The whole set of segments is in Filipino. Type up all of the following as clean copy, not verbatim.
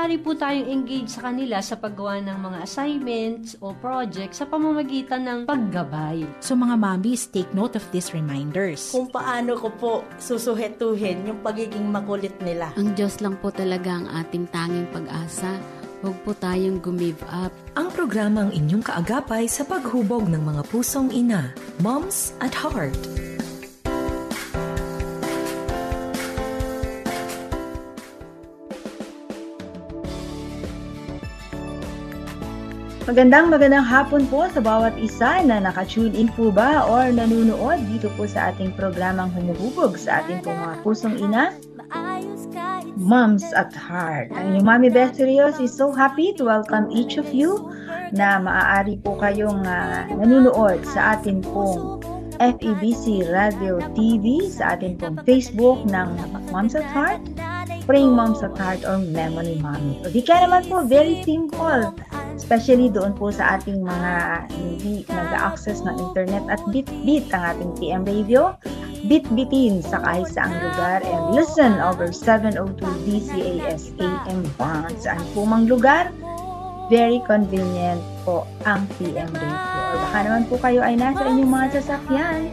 maaari po tayong engage sa kanila sa paggawa ng mga assignments o projects sa pamamagitan ng paggabay. So mga mommies, take note of these reminders. Kung paano ko po susuhetuhin yung pagiging makulit nila. Ang Diyos lang po talaga ang ating tanging pag-asa. Huwag po tayong gumive up. Ang programang inyong kaagapay sa paghubog ng mga pusong ina. Moms at Heart. Magandang hapon po sa bawat isa na naka-tune in po ba or nanunood dito po sa ating programang humuhubog sa ating po mga pusong ina, Moms at Heart. Ang inyong Mami Beth Rios is so happy to welcome each of you na maaari po kayong nanunood sa ating pong FEBC Radio TV, sa ating pong Facebook ng Moms at Heart, Praying Moms at Heart or Memory Mommy. O di kaya naman po, very simple. Especially doon po sa ating mga hindi nag-access ng internet at bit-bit ang ating PM radio, bit-bitin sa kahit saang lugar and listen over 702 DCAS AM band. Saan po mang lugar, very convenient po ang PM radio. Or baka naman po kayo ay nasa inyong mga sasakyan,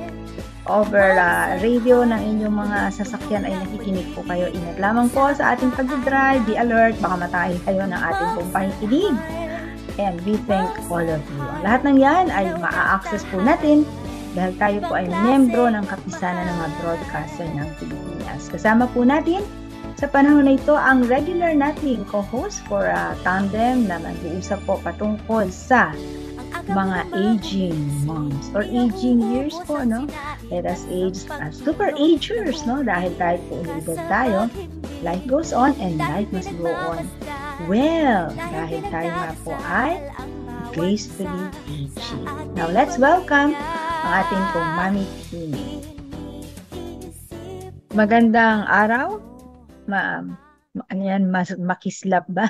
over radio ng inyong mga sasakyan ay nakikinig po kayo. Ingat lamang po sa ating pag-drive, be alert, baka matahin kayo ng ating pong pakikinig. And we thank all of you. Ang lahat ng yan ay maa-access po natin dahil tayo po ay membro ng kapisanan ng mga broadcaster ng Pilipinas. Kasama po natin sa panahon na ito ang regular nating co-host for Tandem na mag-uusap po patungkol sa mga aging moms or aging years po, no? Let us age as super agers, no? Dahil tayo po umibig tayo, life goes on and life must go on. Well, dahil tayo nga po ay gracefully aging. Now, let's welcome ang ating pong Mami team. Magandang araw, ano yan, makislap ba?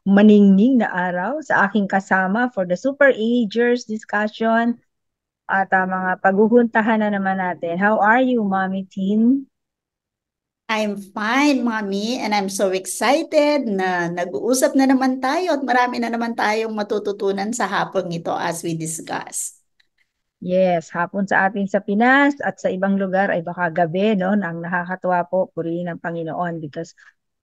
Maningning na araw sa aking kasama for the Super Agers discussion at mga paghuhuntahan na naman natin. How are you, Mommy Teen? I'm fine, Mommy, and I'm so excited na nag-uusap na naman tayo at marami na naman tayong matututunan sa hapong ito as we discuss. Yes, hapon sa atin sa Pinas at sa ibang lugar ay baka gabi, no? Ang nakakatuwa po, purihin ng Panginoon because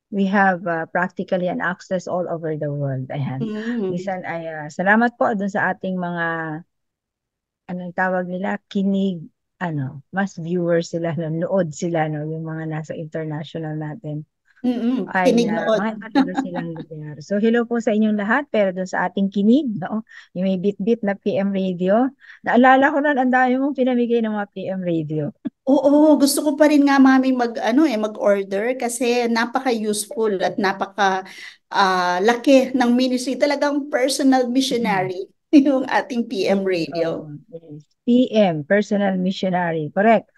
we have practically an access all over the world. Ayan. Minsan ay salamat po dun sa ating mga anong tawag nila, kinig, mas viewers sila, nood sila, no, yung mga nasa international natin. Ay mga iba silang lugar. So hello po sa inyong lahat, pero dun sa ating kinig, no, yung may bit-bit na PM radio, naalala ko na ang dami mong pinamigay ng mga PM radio. Oo, gusto ko pa rin nga, Mami, mag-order kasi napaka-useful at napaka-laki ng ministry. Talagang personal missionary yung ating PM radio. Yes. PM, personal missionary. Correct.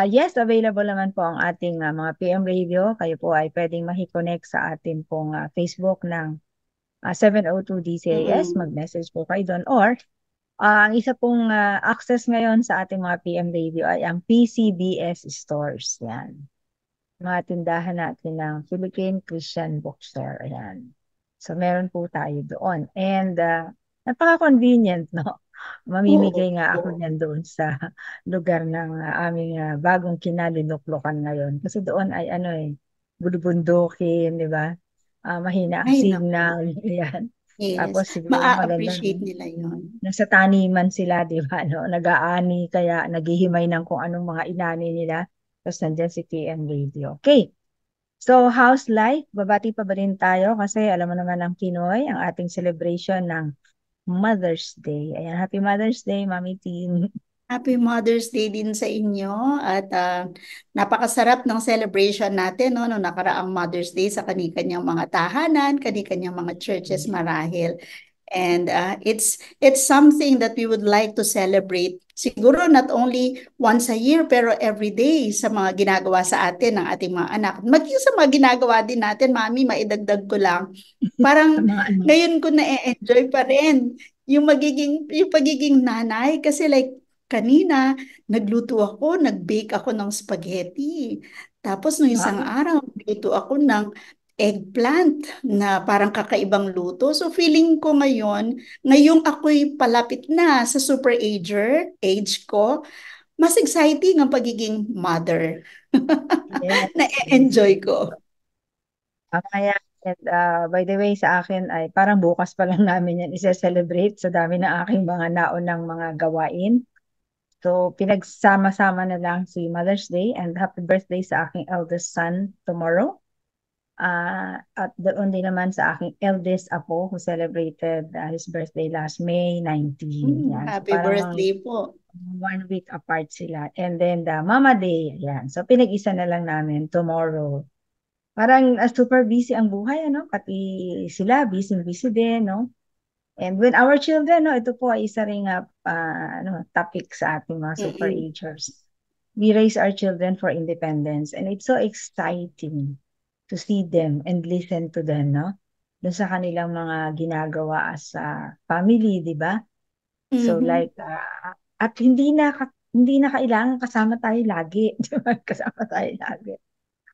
Yes, available naman po ang ating mga PM radio. Kayo po ay pwedeng makiconnect sa ating pong Facebook ng 702 DCAS. Mag-message po kayo doon. Or, ang isa pong access ngayon sa ating mga PM radio ay ang PCBS stores. Yan. Mga tindahan natin ng Philippine Christian Bookstore. Ayan. So, meron po tayo doon. And, napaka-convenient, no? Mamimigay nga ako niyan doon sa lugar ng aming bagong kinalinuklukan ngayon. Kasi doon ay bulubundukin, di ba? Mahina ang signal. Yan. Yes. Tapos siguro ma-appreciate nila yun. Nasa taniman sila, di ba? No? Nag-aani, kaya naghihimay ng kung anong mga inani nila. Tapos nandiyan si PM Radio. Okay. So, how's life? Babati pa ba rin tayo? Kasi alam mo naman ang Pinoy, ang ating celebration ng Mother's Day. Ayan, Happy Mother's Day, Mami Teen. Happy Mother's Day din sa inyo at napakasarap ng celebration natin no nakaraang Mother's Day sa kani-kanyang mga tahanan, kani-kanyang mga churches marahil. And it's something that we would like to celebrate. Siguro not only once a year pero every day sa mga ginagawa sa atin ng ating mga anak. Maging sa mga ginagawa din natin, Mami, maidagdag ko lang. Parang ngayon ko na-enjoy pa rin yung pagiging nanay kasi like kanina nagluto ako, nag-bake ako ng spaghetti. Tapos nung isang araw nagluto ako ng eggplant na parang kakaibang luto. So feeling ko ngayong ako'y palapit na sa age ko, mas exciting ang pagiging mother. Yes. Na-enjoy ko. Kaya, by the way, sa akin ay parang bukas pa lang namin yan isa-celebrate sa dami ng aking mga naunang mga gawain. So, pinagsama-sama na lang si Mother's Day and happy birthday sa aking eldest son tomorrow. At doon din naman sa aking eldest apo who celebrated his birthday last May 19. Yan. So, Happy parang birthday po. 1 week apart sila. And then the Mama Day, yan. So, pinag-isa na lang namin tomorrow. Parang super busy ang buhay, ano? Pati sila, busy din, no? And when our children, no, ito po ay isa ring topic sa ating mga super Mm-mm. agers. We raise our children for independence and it's so exciting to see them and listen to them, no? Doon sa kanilang mga ginagawa as a family, di ba? So Mhm. like, at hindi na kailangan kasama tayo lagi, di ba? Kasama tayo lagi.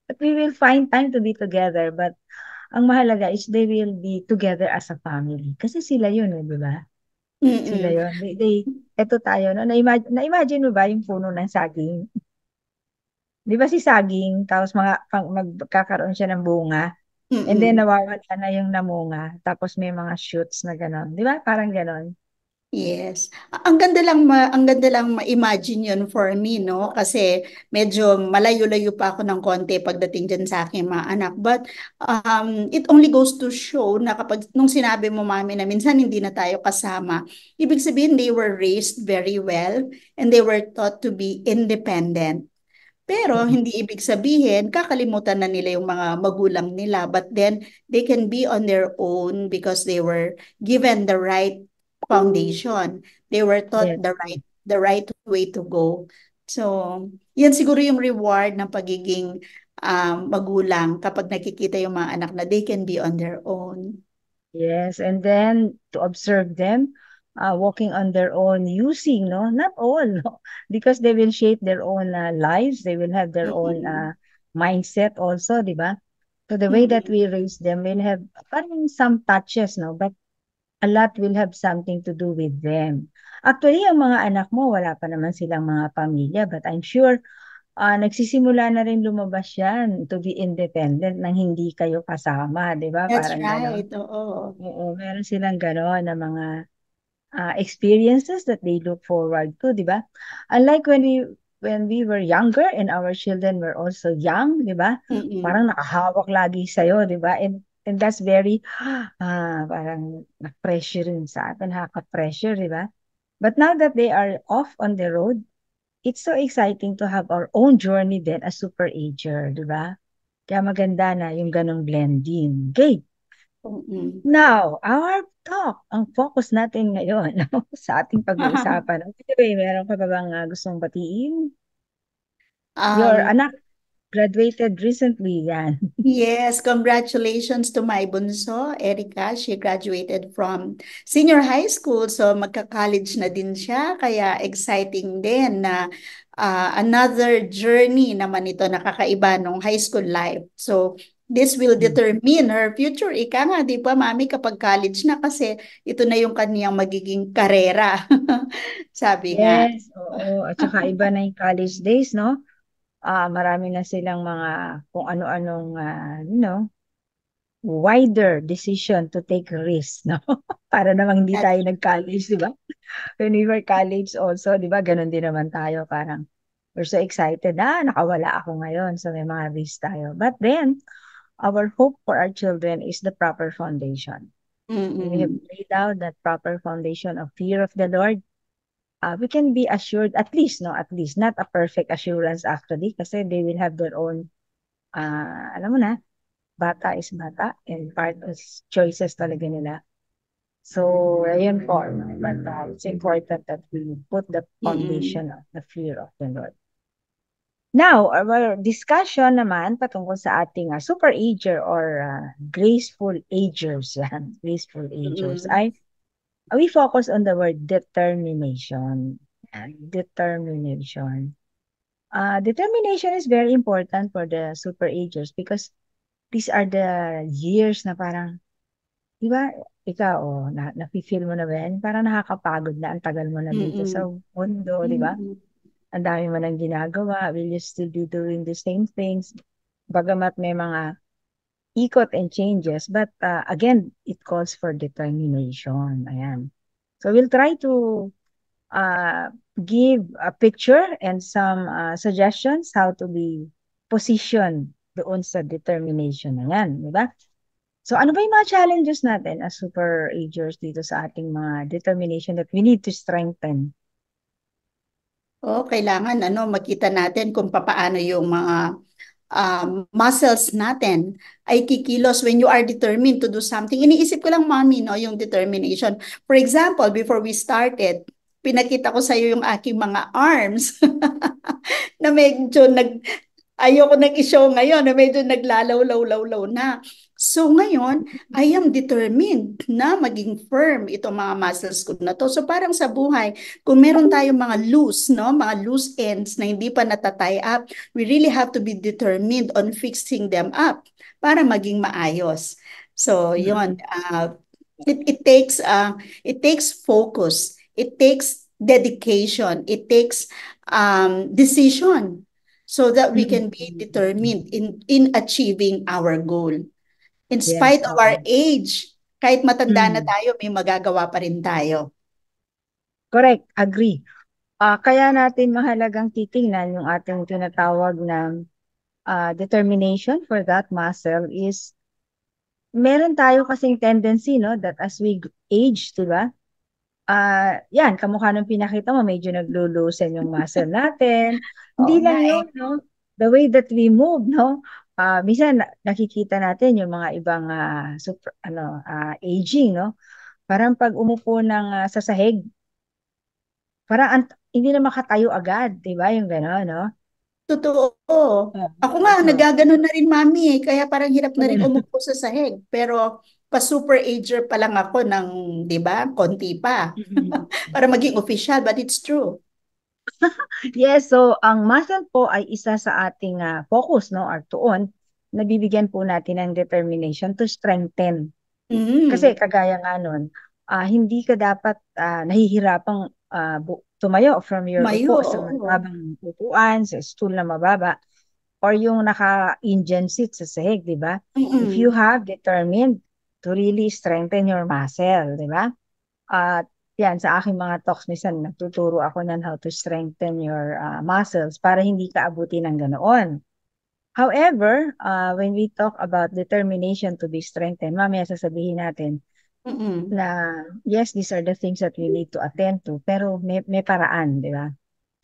But we will find time to be together, but ang mahalaga is they will be together as a family. Kasi sila yun, di ba? Sila Mm-mm. yun. Eto tayo, no? Na-imagine mo ba yung puno ng saging? Di ba si saging, tapos magkakaroon siya ng bunga, and then Mm-mm. nawawala na yung namunga, tapos may mga shoots na gano'n. Di ba? Parang gano'n. Yes. Ang ganda lang ma-imagine yun for me, no? Kasi medyo malayo-layo pa ako ng konti pagdating dyan sa aking mga anak. But it only goes to show na kapag nung sinabi mo, mami, na minsan hindi na tayo kasama, ibig sabihin they were raised very well and they were taught to be independent. Pero Mm. hindi ibig sabihin kakalimutan na nila yung mga magulang nila, but then they can be on their own because they were given the right foundation. They were taught Yes. the right way to go. So, yan siguro yung reward ng pagiging magulang kapag nakikita yung mga anak na they can be on their own. Yes, and then to observe them walking on their own, using, no, not all, no, because they will shape their own lives. They will have their own Mm-mm. mindset also, di ba? So the way that Mm-mm. we raise them will have parang some touches, no, but a lot will have something to do with them. Actually, ang mga anak mo, wala pa naman silang mga pamilya, but I'm sure nagsisimula na rin lumabas yan to be independent nang hindi kayo kasama, di ba? That's Parang gano'n. right. Oo. Oo, meron silang gano'n na mga experiences that they look forward to, di ba? Unlike when we were younger and our children were also young, di ba? Mm-mm. Parang nakahawak lagi sa'yo, di ba? And that's very, parang na-pressure rin sa atin, nakaka-pressure, di ba? But now that they are off on the road, it's so exciting to have our own journey then as super ager, di ba? Kaya maganda na yung ganong blending. Okay. Mm-mm. Now, our talk, ang focus natin ngayon sa ating pag-uusapan. By the way, meron ka ba bang gustong batiin? Your Um, anak graduated recently, yan. Yes, congratulations to my bunso, Erica. She graduated from senior high school, so magka-college na din siya. Kaya exciting din na another journey naman ito, nakakaiba nung high school life. So this will determine her future. Ika nga, di ba, mami, kapag college na kasi ito na yung kaniyang magiging karera. Sabi nga. Yes, oo. At saka iba na yung college days, no? Marami na silang mga kung ano-anong, wider decision to take risk, no? Para namang hindi tayo That's nag-college, di ba? When we were college also, di ba? Ganon din naman tayo. Parang, we're so excited. Nakawala ako ngayon. So, may mga risk tayo. But then, our hope for our children is the proper foundation. When we have mm-mm. laid out that proper foundation of fear of the Lord, we can be assured, at least, no? At least, not a perfect assurance actually, kasi they will have their own, alam mo na, bata is bata, and part is choices talaga nila. So, ayun po. But it's important that we put the Mm-mm. foundation of the fear of the Lord. Now, our discussion naman patungkol sa ating super ager or graceful agers. Graceful agers. Mm-mm. We focus on the word determination. Determination. Determination is very important for the super agers because these are the years na parang, di ba, ikaw, nafe-feel mo na ba yan? Parang nakakapagod na, ang tagal mo na dito sa Mm-mm. mundo, di ba? Mm-mm. Ang dami mo nang ginagawa, will you still be doing the same things? Bagamat may mga ikot and changes, but again, it calls for determination. Ayan. So we'll try to uh, give a picture and some suggestions how to be positioned doon sa determination na yan, di ba? So ano ba yung mga challenges natin as super agers dito sa ating mga determination that we need to strengthen? Kailangan makita natin kung papaano yung mga muscles natin ay kikilos when you are determined to do something. Iniisip ko lang, Mommy, no, yung determination. For example, before we started, pinakita ko sa iyo yung aking mga arms na medyo ayoko nang i-show ngayon na medyo naglalaw-law-law na. So ngayon, I am determined na maging firm itong mga muscles ko na to. So parang sa buhay, kung meron tayong mga loose, no, mga loose ends na hindi pa natatay up, we really have to be determined on fixing them up para maging maayos. So yun, it takes focus, it takes dedication, it takes decision so that we can be determined in achieving our goal. In spite of our age, kahit matanda na tayo, may magagawa pa rin tayo. Correct, agree. Kaya natin mahalagang titingnan yung ating tinatawag ng determination for that muscle is meron tayo kasing tendency, no, that as we age, di ba? Yan, kamukha ng pinakita mo, medyo naglo-loosen yung muscle natin. Hindi lang yun, no? The way that we move, no? Minsan nakikita natin yung mga ibang aging, no? Parang pag umupo ng sa sahig, parang hindi na makatayo agad, 'di ba? Yung gano'n, no? Totoo. Ako nga, nagaganon na rin, Mami, kaya parang hirap na rin umupo sa sahig. Pero pa-super ager pa lang ako ng, 'di ba, konti pa. Para maging official, but it's true. Yes, so ang muscle po ay isa sa ating focus, no, or tuon, nabibigyan po natin ng determination to strengthen. Kasi kagaya nga nun, hindi ka dapat nahihirapang tumayo from your upo sa mababang upuan, sa stool na mababa, or yung naka-engine seat sa sahig, di ba? If you have determined to really strengthen your muscle, di ba? Yan, sa aking mga talks, minsan nagtuturo ako ng how to strengthen your muscles para hindi ka abutin ng ganoon. However, when we talk about determination to be strengthened, mamaya sasabihin natin na yes, these are the things that we need to attend to, pero may paraan, di ba?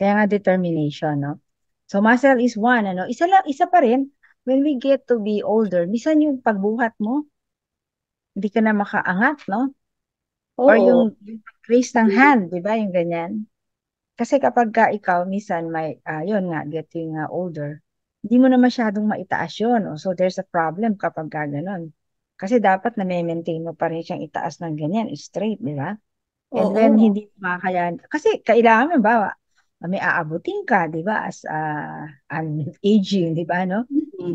Kaya nga determination, no? So muscle is one, ano? Isa pa rin, when we get to be older, minsan yung pagbuhat mo, hindi ka na makaangat, no? Or yung raise ng hand, di ba? Yung ganyan. Kasi kapag ikaw, minsan may, yun nga, getting older, hindi mo na masyadong maitaas yun. So there's a problem kapag gano'n. Kasi dapat na-maintain mo pa rin siyang itaas ng ganyan, straight, di ba? And then hindi makakayan. Kasi kailangan, ba, may aabutin ka, di ba? As an aging, di ba, no?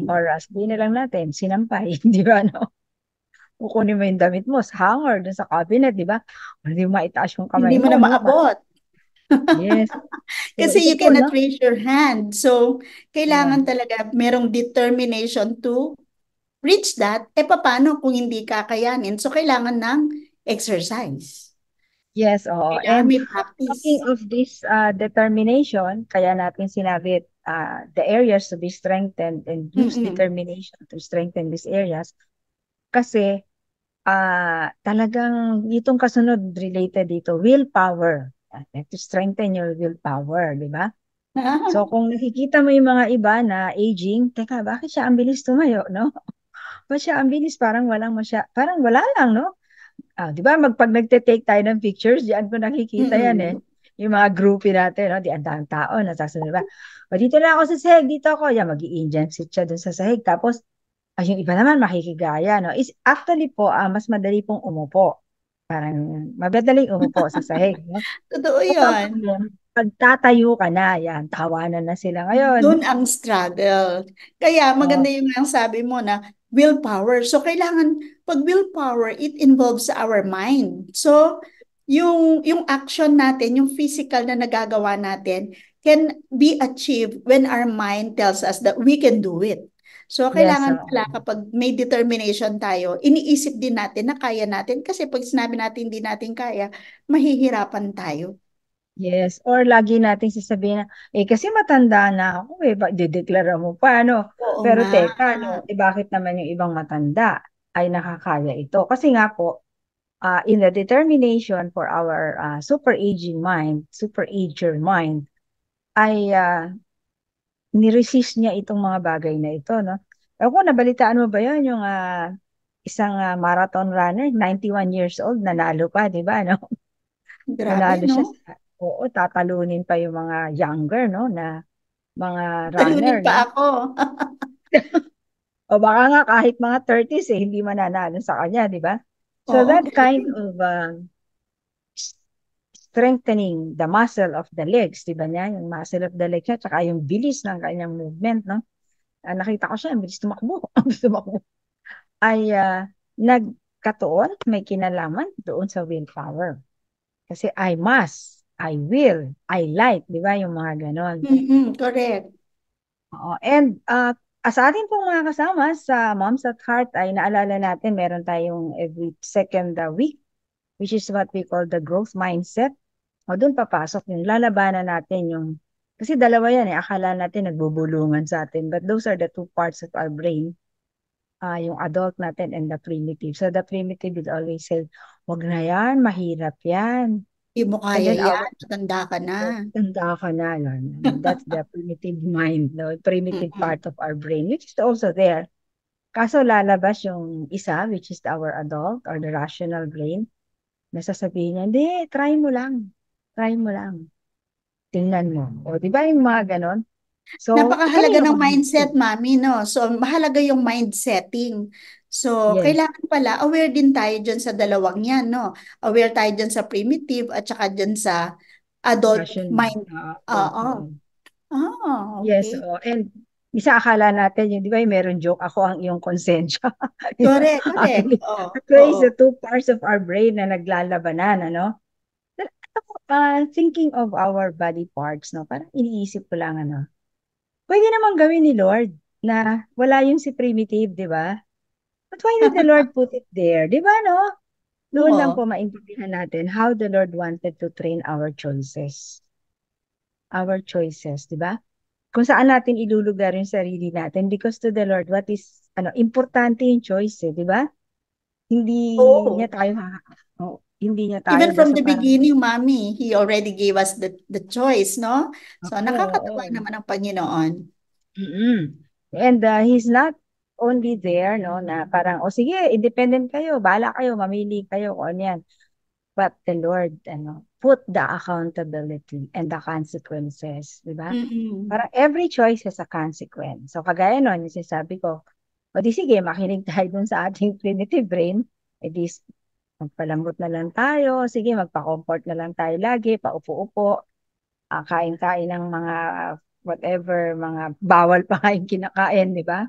Or as di na lang natin, sinampay, di ba, no? Kukunin mo yung damit mo sa hanger, dun sa cabinet, di ba? Hindi mo maitaas yung kamay mo. Hindi mo na maabot. Yes. Kasi you cannot raise your hand. So, kailangan talaga merong determination to reach that. Paano kung hindi kakayanin? So, kailangan ng exercise. Yes, oo. And talking of this determination, kaya natin sinabi the areas to be strengthened and use determination to strengthen these areas. Kasi talagang itong kasunod related dito, willpower. To strengthen your willpower, di ba? So kung nakikita mo yung mga iba na aging, teka, bakit siya ang bilis tumayo, no? Bakit siya ang bilis? Parang wala lang, no? Di ba? Pag nagte-take tayo ng pictures, diyan ko nakikita yan eh. Yung mga groupie natin, no? Di ang daming tao, nasasunod ba? O dito na ako sa sahig, dito ako. Yan, mag-i-engine sit siya dun sa sahig. Tapos, yung iba naman makikigaya, no? Actually po, mas madali pong umupo. Parang mabadaling umupo sa sahig, no? Totoo yun. Pagtatayo ka na, yan, tawanan na sila ngayon. Doon ang struggle. Kaya maganda yung sabi mo na willpower. So kailangan, pag willpower, it involves our mind. So yung action natin, yung physical na nagagawa natin can be achieved when our mind tells us that we can do it. So Yes, kailangan oo. pala kapag may determination tayo, iniisip din natin na kaya natin kasi pag sinabi natin hindi natin kaya, mahihirapan tayo. Yes, or lagi nating sasabihin na, kasi matanda na ako dideklara mo pa, no? Oo Pero nga. teka, no, bakit naman yung ibang matanda ay nakakaya ito? Kasi nga po, in the determination for our super aging mind, super ager mind, ay niresist niya itong mga bagay na ito, no? Ako, nabalitaan mo ba yun, yung isang marathon runner, 91 years old, nanalo pa, di ba, no? Grabe, Nanalo siya no? oo, tatalunin pa yung mga younger, no, na mga runner, Talunin pa no? ako. O baka nga kahit mga 30s hindi mananalo sa kanya, di ba? So Oo, that kind galing. of s- strengthening the muscle of the legs, di ba niya? Yung muscle of the legs niya, tsaka yung bilis ng kanyang movement, no? Nakita ko siya, ang bilis tumakbo, ang bilis tumakbo. Ay nagkatuon, may kinalaman doon sa willpower. Kasi I must, I will, I like, di ba? Yung mga ganon. Correct. Oo. And sa ating pong mga kasama sa Moms at Heart ay naalala natin meron tayong every second week, which is what we call the growth mindset. O doon papasok yung lalabanan natin yung, kasi dalawa yan akala natin nagbubulungan sa atin, but those are the two parts of our brain, yung adult natin and the primitive. So the primitive will always say, wag na yan, mahirap yan. Hindi mo And kaya then yan. Matanda ka na. tanda ka na, no? That's the primitive mind, no? Primitive Mm-mm. part of our brain, which is also there. Kaso lalabas yung isa, which is our adult or the rational brain, na sasabihin niya, hindi, try mo lang. Try mo lang. Tingnan mo. O, di ba yung mga ganon? So, Napakahalaga kanino ka ng mindset, makikinig? mami, no? So, mahalaga yung mind setting. So, Yes. kailangan pala, aware din tayo dyan sa dalawang yan, no? Aware tayo dyan sa primitive at saka dyan sa adult Rational. mind. Oo. Oo. Ah, Yes, okay. oo. And isa akala natin yun, di ba yung meron joke, ako ang iyong konsensya. Correct, correct. Actually, Oo, actually, oo. it's the two parts of our brain na naglalabanan, ano? Thinking of our body parts, no? Parang iniisip ko lang, ano? Pwede naman gawin ni Lord na wala yung si primitive, di ba? But why did the Lord put it there? Di ba, no? Doon lang Oo. po maintindihan natin how the Lord wanted to train our choices. Our choices, di ba? Kung saan natin ilulugar yung sarili natin because to the Lord, what is, importante yung choice, di ba? Hindi niya Oo. tayo, hindi niya tayo Even from basta the parang, beginning, mami, He already gave us the choice, no? So, ako, oo. nakakatawa naman ang Panginoon. Mm-mm. And he's not only there, no, na parang, o sige, independent kayo, bahala kayo, mamili kayo kung ano yan. But the Lord, put the accountability and the consequences, di ba? Mm-mm. Parang every choice has a consequence. So kagaya nun, yung sinasabi ko, o di sige, makinig tayo dun sa ating primitive brain, e di magpalambot na lang tayo, sige, magpa-comfort na lang tayo lagi, paupo-upo, kain-kain ng mga whatever, mga bawal pa kain kinakain, di ba?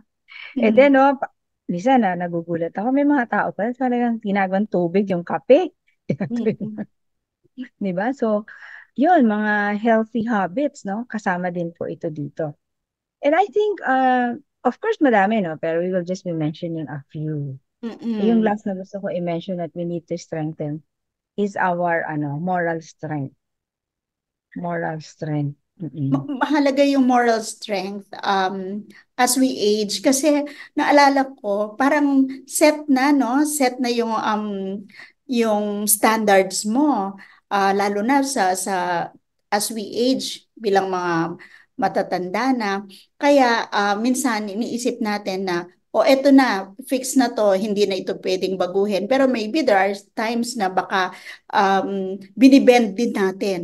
And Mm-mm. then, no, minsan nagugulat ako, may mga tao pa talagang ginagawang tubig yung kape. Mm-mm. Di ba? So, yun, mga healthy habits, no? Kasama din po ito dito. And I think, of course, madami, no? Pero we will just be mentioning a few. Yung Mm-mm. last na gusto ko i-mention that we need to strengthen is our, moral strength. Moral strength. Mm-mm. Mahalaga yung moral strength as we age kasi naalala ko parang set na no set na yung standards mo. Lalo na sa as we age bilang mga matatanda na kaya minsan iniisip natin na o eto na fix na to hindi na ito pwedeng baguhin pero maybe there are times na baka binibend din natin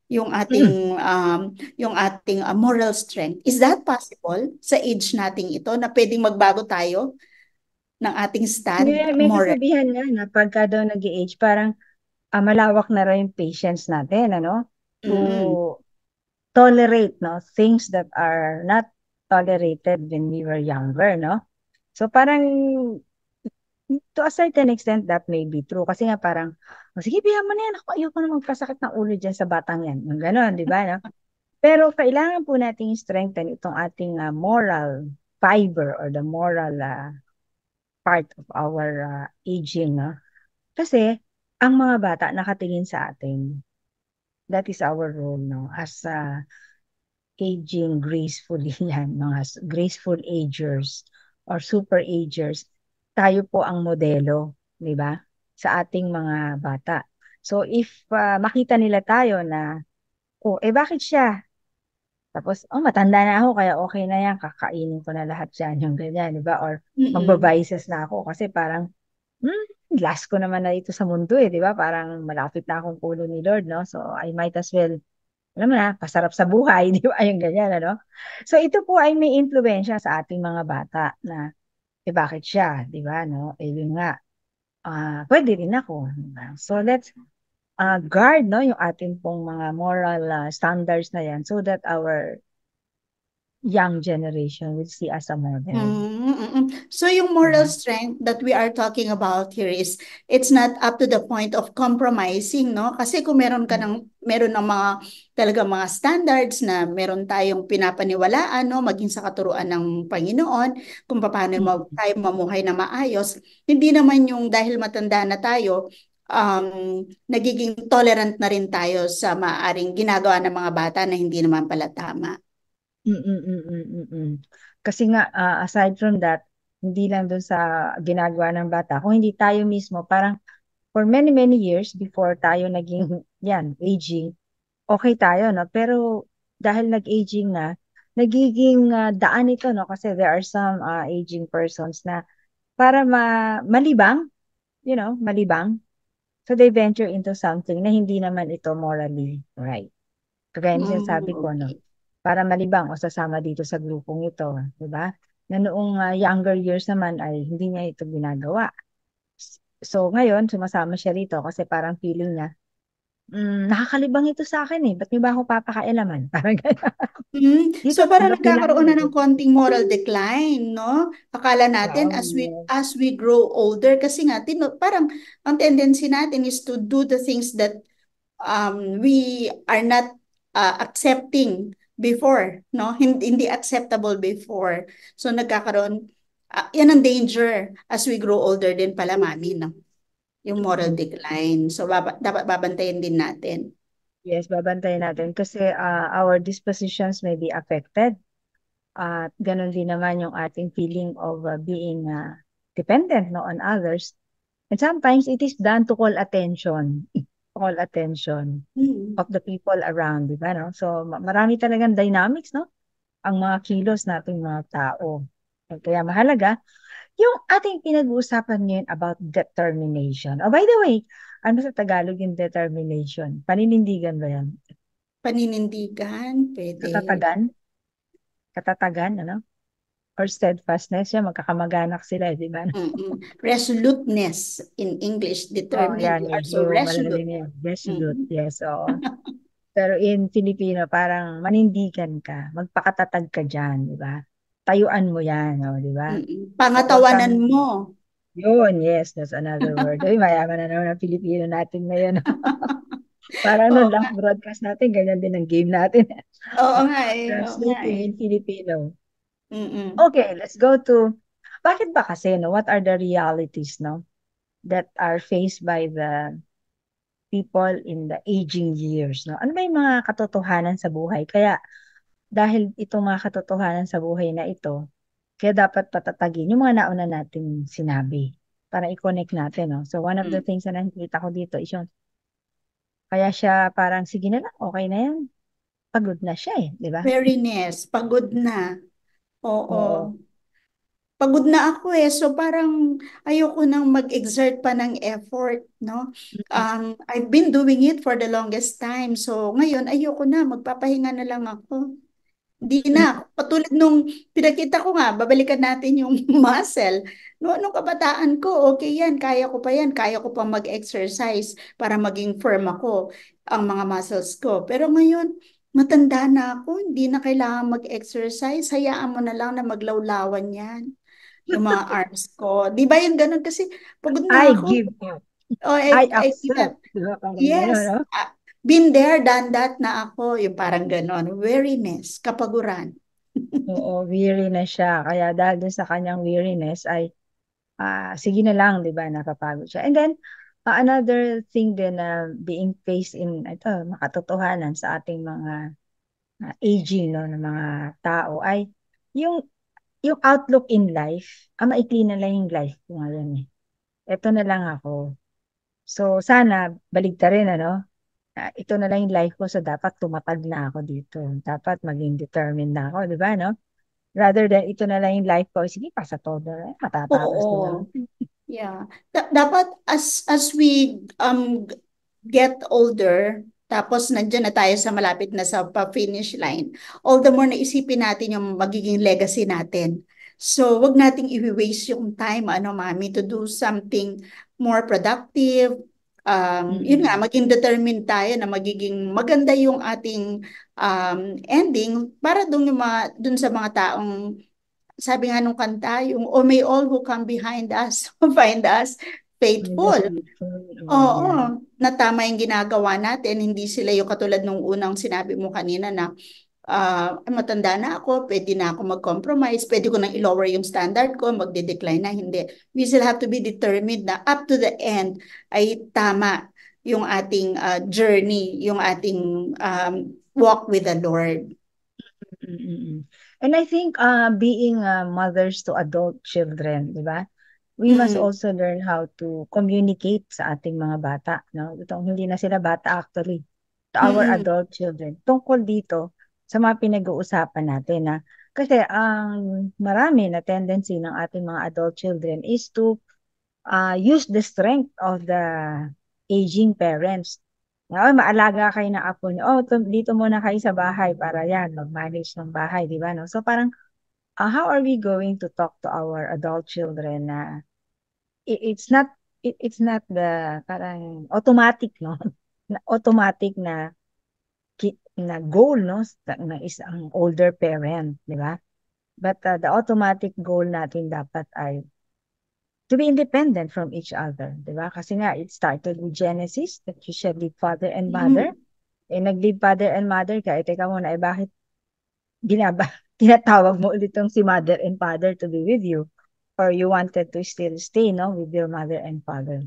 yung Mm. ating moral strength. Is that possible sa age nating ito na pwedeng magbago tayo ng ating stand May moral? kasabihan nga na pagka daw nag-age, parang malawak na rin yung patience natin, to Mm-mm. tolerate, no, things that are not tolerated when we were younger, no? So parang to a certain extent that may be true. Kasi nga parang, "Oh, sige, biyahan mo na yan. Ako, ayoko na magpasakit ng ulo dyan sa batang yan." Yung gano'n, di ba? No? Pero kailangan po nating strengthen itong ating moral fiber or the moral part of our aging. No? Kasi ang mga bata nakatingin sa atin. That is our role, no? As aging gracefully yan, mga graceful agers or super agers, tayo po ang modelo, di ba? Sa ating mga bata. So if makita nila tayo na, oh, bakit siya? Tapos, oh, matanda na ako, kaya okay na yan, kakainin ko na lahat yan, yung ganyan, di ba? Or Mm-mm. magbabiases na ako kasi parang, last ko naman na ito sa mundo di ba? Parang malapit na akong pulo ni Lord, no? So I might as well alam mo na, pasarap sa buhay, di ba? Yung ganyan, ano? So, ito po ay may impluwensya sa ating mga bata na, bakit siya, di ba, no? Yun nga, pwede rin ako. Diba? So, let's guard, no, yung ating pong mga moral standards na yan so that our young generation will see us a model. So yung moral Diba? strength that we are talking about here is it's not up to the point of compromising, no? Kasi kung meron ng mga talaga mga standards na meron tayong pinapaniwalaan, no, maging sa katuruan ng Panginoon, kung paano tayo mamuhay na maayos, hindi naman yung dahil matanda na tayo, nagiging tolerant na rin tayo sa maaaring ginagawa ng mga bata na hindi naman pala tama. Kasi nga, aside from that, hindi lang doon sa ginagawa ng bata, kung hindi tayo mismo, parang for many, many years before tayo naging, yan, aging, okay tayo, no? Pero dahil nag-aging na, nagiging daan ito, no? Kasi there are some aging persons na para malibang, malibang. So they venture into something na hindi naman ito morally right. Kagaya ng sinasabi ko, no? Okay. Para malibang o sasama dito sa grupong ito, di ba? Na noong younger years naman ay hindi niya ito ginagawa. So ngayon, sumasama siya rito kasi parang feeling niya, nakakalibang ito sa akin ba't niyo ba ako papakailaman? Parang gano'n. Dito So parang doon nila nagkakaroon na ng konting moral decline, no? Akala natin yes. as we grow older kasi nga parang ang tendency natin is to do the things that we are not accepting before, no? Hindi acceptable before. So nagkakaroon yan ang danger as we grow older din pala, mami, no? Yung moral decline. So dapat babantayan din natin. Yes, babantayan natin kasi our dispositions may be affected. At ganun din naman yung ating feeling of being dependent no, on others. And sometimes it is done to call attention. Call attention of the people around, di ba? No? So marami talagang dynamics, no? Ang mga kilos nating mga tao. Kaya mahalaga yung ating pinag-uusapan ngayon about determination. Oh, by the way, ano sa Tagalog yung determination? Paninindigan ba yan? Paninindigan, pwede. Katatagan, ano? Or steadfastness, yan, magkakamag-anak sila, di ba? Resoluteness in English, determined. Yan, You are medyo so resolute. malalim yan. Resolute, yes, oo. Pero in Filipino, parang manindigan ka, magpakatatag ka dyan, di ba? Tayuan mo yan, di ba? Pangatawanan mo. Yun, yes, that's another word. Uy, mayaman na naman ang Filipino natin ngayon. Parang nung last broadcast natin, ganyan din ang game natin. Oo nga Translating in Filipino. Mm-mm. Okay, let's go to, bakit ba kasi, no? What are the realities, no? That are faced by the people in the aging years, no? Ano ba yung mga katotohanan sa buhay? Kaya, dahil itong mga katotohanan sa buhay na ito, kaya dapat patatagin yung mga nauna nating sinabi para i-connect natin, no? So, one of the things na nakikita ko dito is yung, kaya siya parang, sige na lang, okay na yan. Pagod na siya di ba? Weariness, pagod na. Oo. Pagod na ako so parang ayoko nang mag-exert pa ng effort, no? I've been doing it for the longest time. So ngayon ayoko na, magpapahinga na lang ako. Hindi na, patulad nung pinakita ko nga, babalikan natin yung muscle. No, nung kabataan ko, okay yan, kaya ko pa yan, kaya ko pa mag-exercise para maging firm ako, ang mga muscles ko. Pero ngayon, matanda na ako, hindi na kailangan mag-exercise, hayaan mo na lang na maglawlawan yan. yung mga arms ko. Di ba yung ganun? Kasi pagod I na ako. give up. Oh, I I give up. accept. Diba? Parang Yes. gano'n, no? Been there, done that na ako. Yung parang ganon. Weariness, kapaguran. Oo, weary na siya. Kaya dahil dun sa kanyang weariness ay sige na lang, di ba, napapagod siya. And then, another thing din na being faced in, ito, makatotohanan sa ating mga aging, no, ng mga tao ay yung yung outlook in life, maikli na lang yung life ko ngayon eh. Ito na lang ako. So, sana, baligtarin, ano? Ito na lang yung life ko, so dapat tumatag na ako dito. Dapat maging determined na ako, di ba, no? Rather than ito na lang yung life ko, sige, pasa todo, matatapos din naman. Oo. Yeah. Dapat as we get older, tapos nandiyan na tayo sa malapit na sa pa-finish line, all the more naisipin natin yung magiging legacy natin. So, wag nating i-waste yung time, mami, to do something more productive. Yun nga, maging determined tayo na magiging maganda yung ating ending para dun sa mga taong, sabi nga nung kanta, yung may all who come behind us find us faithful. Oo, na tama yung ginagawa natin. Hindi sila yung katulad nung unang sinabi mo kanina na matanda na ako, pwede na ako mag-compromise, pwede ko nang i-lower yung standard ko, magde-decline na. Hindi. We still have to be determined na up to the end ay tama yung ating journey, yung ating walk with the Lord. And I think being mothers to adult children, di ba? We must also learn how to communicate sa ating mga bata, no? Itong hindi na sila bata actually, to our adult children. Tungkol dito sa mga pinag-uusapan natin, na kasi ang marami na tendency ng ating mga adult children is to use the strength of the aging parents. Maalaga kayo ng apo niyo. Dito muna kayo sa bahay para yan, mag-manage ng bahay, di ba? No? So parang, how are we going to talk to our adult children na it's not the parang automatic, no? Automatic na goal, no? Na isang older parent, di ba? But the automatic goal natin dapat ay to be independent from each other, di ba? Kasi nga, it started with Genesis, that you shall leave father and mother. Nag-leave father and mother ka, teka muna, bakit tinatawag mo ulit si mother and father to be with you? Or you wanted to still stay, no, with your mother and father.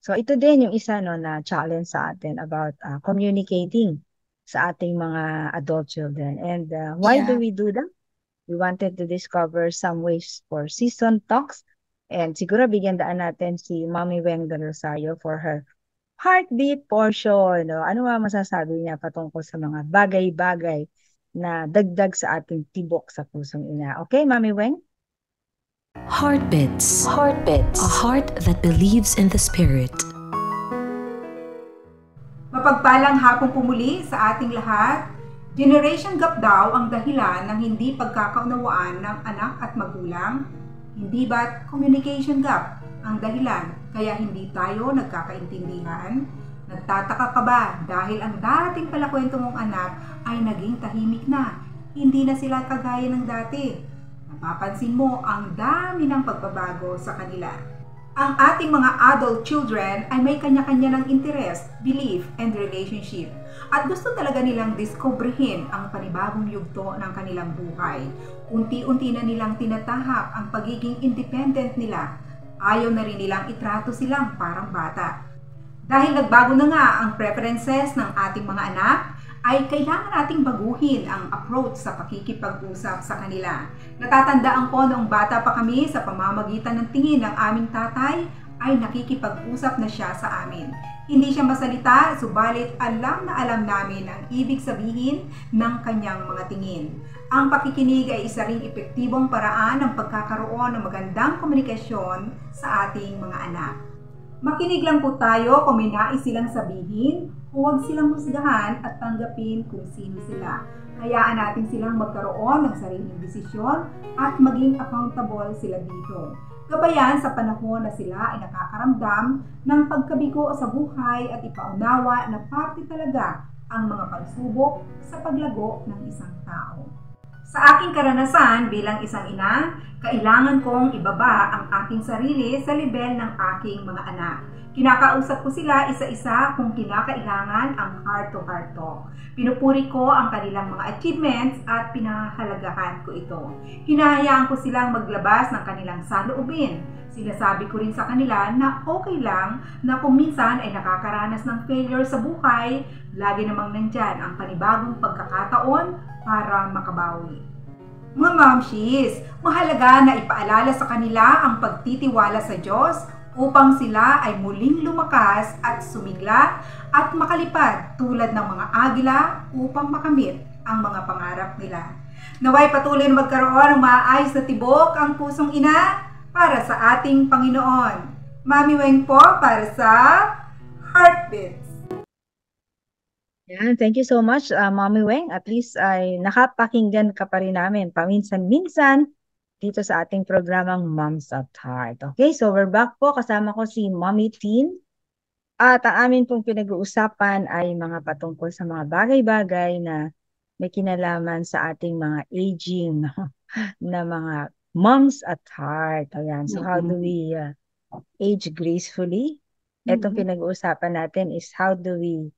So, ito din yung isa, no, na challenge sa atin about communicating sa ating mga adult children. And why do we do that? We wanted to discover some ways for season talks. And siguro bigyan daan natin si Mami Weng Del Rosario for her heartbeat portion. No? Ano ba masasabi niya patungkol sa mga bagay-bagay na dagdag sa ating tibok sa pusong ina? Okay, Mami Weng? Heartbeats. Heartbeats. A heart that believes in the Spirit. Mapagpalang hapong pumuli sa ating lahat. Generation gap daw ang dahilan ng hindi pagkakaunawaan ng anak at magulang. Hindi ba't communication gap ang dahilan kaya hindi tayo nagkakaintindihan? Nagtataka ka ba dahil ang dating palakwento mong anak ay naging tahimik na? Hindi na sila kagaya ng dati. Napapansin mo ang dami ng pagbabago sa kanila. Ang ating mga adult children ay may kanya-kanya ng interest, belief, and relationship. At gusto talaga nilang diskobrehin ang panibagong yugto ng kanilang buhay. Unti-unti na nilang tinatahak ang pagiging independent nila. Ayaw na rin nilang itrato silang parang bata. Dahil nagbago na nga ang preferences ng ating mga anak, ay kailangan nating baguhin ang approach sa pakikipag-usap sa kanila. Natatandaan ko noong bata pa kami, sa pamamagitan ng tingin ng aming tatay, ay nakikipag-usap na siya sa amin. Hindi siya masalita, subalit alam na alam namin ang ibig sabihin ng kanyang mga tingin. Ang pakikinig ay isa ring epektibong paraan ng pagkakaroon ng magandang komunikasyon sa ating mga anak. Makinig lang po tayo kung may nais silang sabihin, huwag silang husgahan at tanggapin kung sino sila. Hayaan natin silang magkaroon ng sariling desisyon at maging accountable sila dito. Gabayan sa panahon na sila ay nakakaramdam ng pagkabigo sa buhay at ipaunawa na parte talaga ang mga pagsubok sa paglago ng isang tao. Sa aking karanasan bilang isang ina, kailangan kong ibaba ang aking sarili sa level ng aking mga anak. Kinakausap ko sila isa-isa kung kinakailangan ang heart-to-heart talk. Pinupuri ko ang kanilang mga achievements at pinahalagahan ko ito. Hinahayaan ko silang maglabas ng kanilang saloobin. Sinasabi ko rin sa kanila na okay lang na kung minsan ay nakakaranas ng failure sa buhay, lagi namang nandyan ang panibagong pagkakataon para makabawi. Mga momshies, mahalaga na ipaalala sa kanila ang pagtitiwala sa Diyos upang sila ay muling lumakas at sumigla at makalipad tulad ng mga agila upang makamit ang mga pangarap nila. Naway patuloy na magkaroon ng maayos na tibok ang pusong ina para sa ating Panginoon. Mami Weng po para sa Heartbeats. Yan, thank you so much, Mommy Weng. At least ay nakapakinggan ka pa rin namin paminsan-minsan dito sa ating programang Moms at Heart. Okay, so we're back po. Kasama ko si Mommy Teen. At ang amin pong pinag-uusapan ay mga patungkol sa mga bagay-bagay na may kinalaman sa ating mga aging na mga moms at heart. Ayan, so how do we age gracefully? Itong pinag-uusapan natin is how do we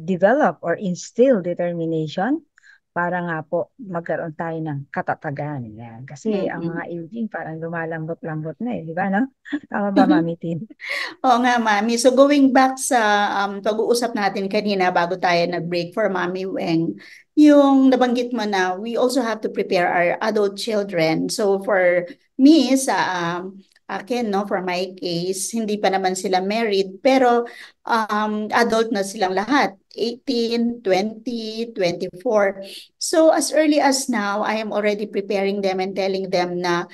develop or instill determination para nga po magkaroon tayo ng katatagan. Yan. Kasi ang mga aging parang lumalambot-lambot na di ba, no? Tama ba, Mami Tin? Oo nga, Mami. So going back sa pag-uusap natin kanina bago tayo nag-break for Mami Weng, yung nabanggit mo na we also have to prepare our adult children. So for me, sa akin, no, for my case, hindi pa naman sila married, pero adult na silang lahat. 18, 20, 24. So as early as now, I am already preparing them and telling them na